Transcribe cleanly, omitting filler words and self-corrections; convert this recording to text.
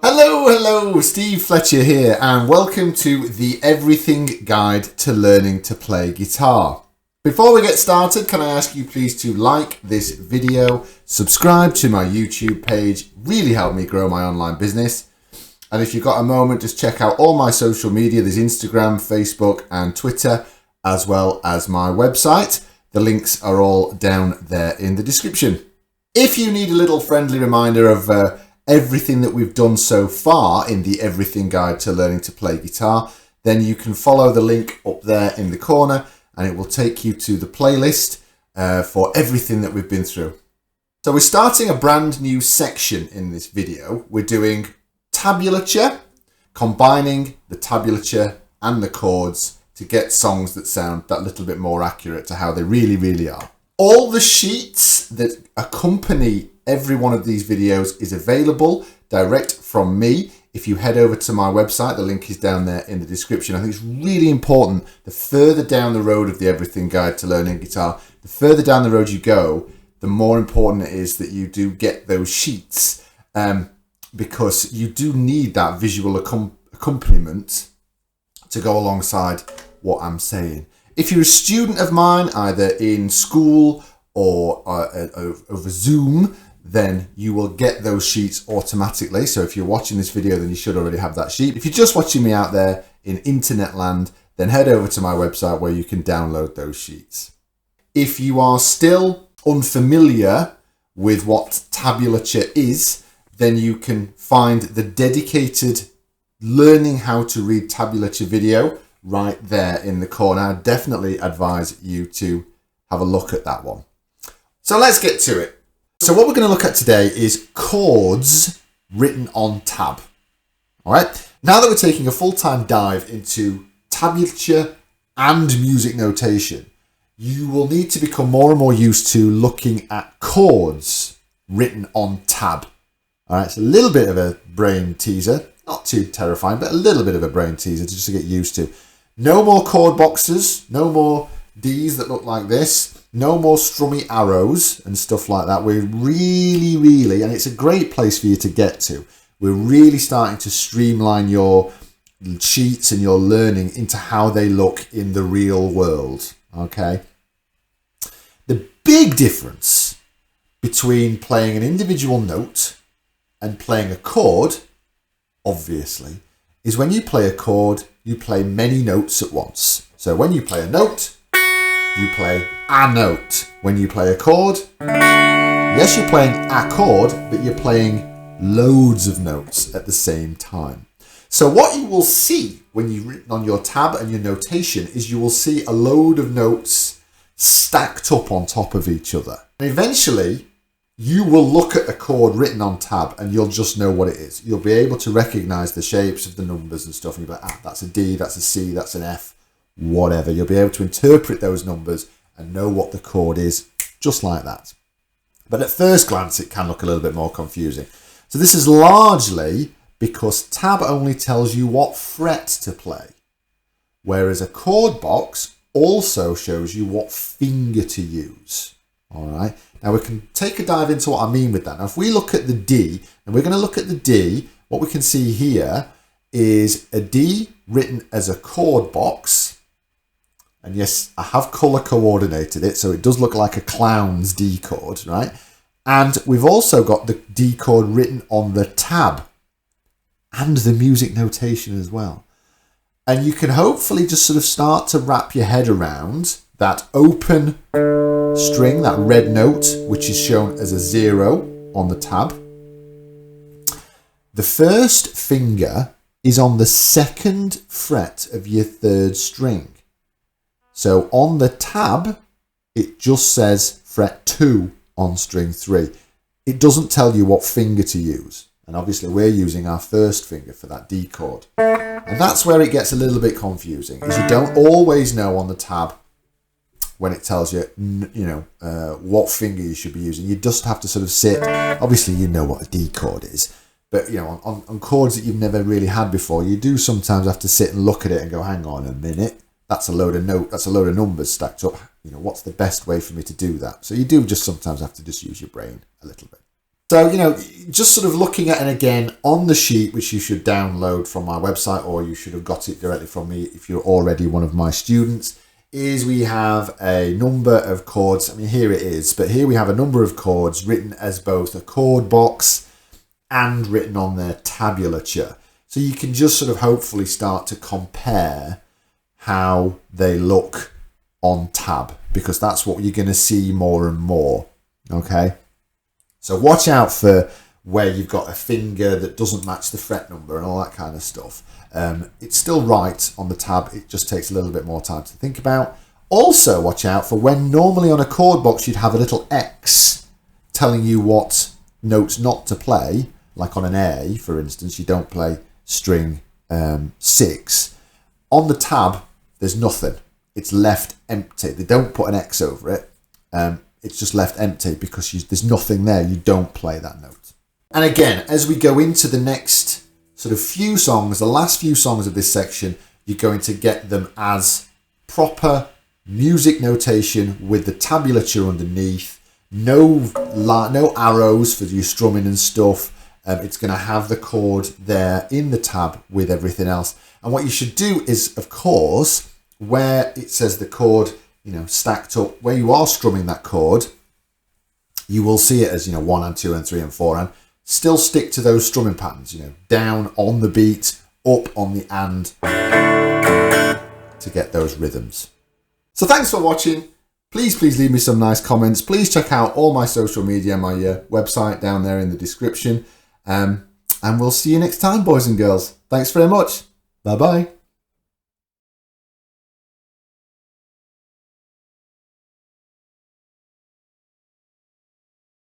Hello, Steve Fletcher here, and welcome to the Everything Guide to Learning to Play Guitar. Before we get started, can I ask you please to like this video, subscribe to my YouTube page, really help me grow my online business. And if you've got a moment, just check out all my social media. There's Instagram, Facebook, and Twitter, as well as my website. The links are all down there in the description. If you need a little friendly reminder of everything that we've done so far in the Everything Guide to Learning to Play Guitar, then you can follow the link up there in the corner and it will take you to the playlist for everything that we've been through. So we're starting a brand new section in this video. We're doing tabulature, combining the tabulature and the chords to get songs that sound that little bit more accurate to how they really are. All the sheets that accompany every one of these videos is available direct from me. If you head over to my website, the link is down there in the description. I think it's really important, the further down the road of the Everything Guide to Learning Guitar, the further down the road you go, the more important it is that you do get those sheets because you do need that visual accompaniment to go alongside what I'm saying. If you're a student of mine, either in school or over Zoom, then you will get those sheets automatically. So if you're watching this video, then you should already have that sheet. If you're just watching me out there in internet land, then head over to my website where you can download those sheets. If you are still unfamiliar with what tabulature is, then you can find the dedicated learning how to read tabulature video right there in the corner. I definitely advise you to have a look at that one. So let's get to it. So what we're going to look at today is chords written on tab. All right. Now that we're taking a full-time dive into tabulature and music notation, you will need to become more and more used to looking at chords written on tab. All right. It's a little bit of a brain teaser, not too terrifying, but a little bit of a brain teaser just to get used to. No more chord boxes, no more Ds that look like this. No more strummy arrows and stuff like that. We're really, and it's a great place for you to get to. We're really starting to streamline your sheets and your learning into how they look in the real world, okay? The big difference between playing an individual note and playing a chord, obviously, is when you play a chord, you play many notes at once. So when you play a note, you play a note. When you play a chord, yes, you're playing a chord, but you're playing loads of notes at the same time. So what you will see when you've written on your tab and your notation is you will see a load of notes stacked up on top of each other. And eventually, you will look at a chord written on tab and you'll just know what it is. You'll be able to recognize the shapes of the numbers and stuff. And you'll be like, that's a D, that's a C, that's an F. Whatever. You'll be able to interpret those numbers and know what the chord is just like that. But at first glance, it can look a little bit more confusing. So this is largely because tab only tells you what fret to play, whereas a chord box also shows you what finger to use. All right. Now we can take a dive into what I mean with that. Now, if we look at the D, and we're going to look at the D, what we can see here is a D written as a chord box. And yes, I have color coordinated it, so it does look like a clown's D chord, right? And we've also got the D chord written on the tab and the music notation as well. And you can hopefully just sort of start to wrap your head around that open string, that red note, which is shown as a 0 on the tab. The first finger is on the 2nd fret of your 3rd string. So on the tab, it just says fret 2 on string 3. It doesn't tell you what finger to use. And obviously we're using our 1st finger for that D chord. And that's where it gets a little bit confusing, is you don't always know on the tab when it tells you, what finger you should be using. You just have to sort of sit. Obviously, you know what a D chord is. But, on chords that you've never really had before, you do sometimes have to sit and look at it and go, hang on a minute. That's a load of numbers stacked up. What's the best way for me to do that? So you do just sometimes have to just use your brain a little bit. So, just sort of looking at, and again, on the sheet, which you should download from my website, or you should have got it directly from me if you're already one of my students, is we have a number of chords. I mean, here it is, but here we have a number of chords written as both a chord box and written on their tabulature. So you can just sort of hopefully start to compare how they look on tab, because that's what you're going to see more and more. Okay. So watch out for where you've got a finger that doesn't match the fret number and all that kind of stuff. It's still right on the tab. It just takes a little bit more time to think about. Also watch out for when normally on a chord box you'd have a little X telling you what notes not to play. Like on an A, for instance, you don't play string 6. On the tab, there's nothing. It's left empty. They don't put an X over it. It's just left empty because there's nothing there. You don't play that note. And again, as we go into the next sort of few songs, the last few songs of this section, you're going to get them as proper music notation with the tabulature underneath. No arrows for your strumming and stuff. It's going to have the chord there in the tab with everything else. And what you should do is, of course, where it says the chord, stacked up, where you are strumming that chord, you will see it as, 1 and 2 and 3 and 4, and still stick to those strumming patterns, down on the beat, up on the and, to get those rhythms. So thanks for watching. Please leave me some nice comments. Please check out all my social media, my website down there in the description. And we'll see you next time, boys and girls. Thanks very much. Bye-bye.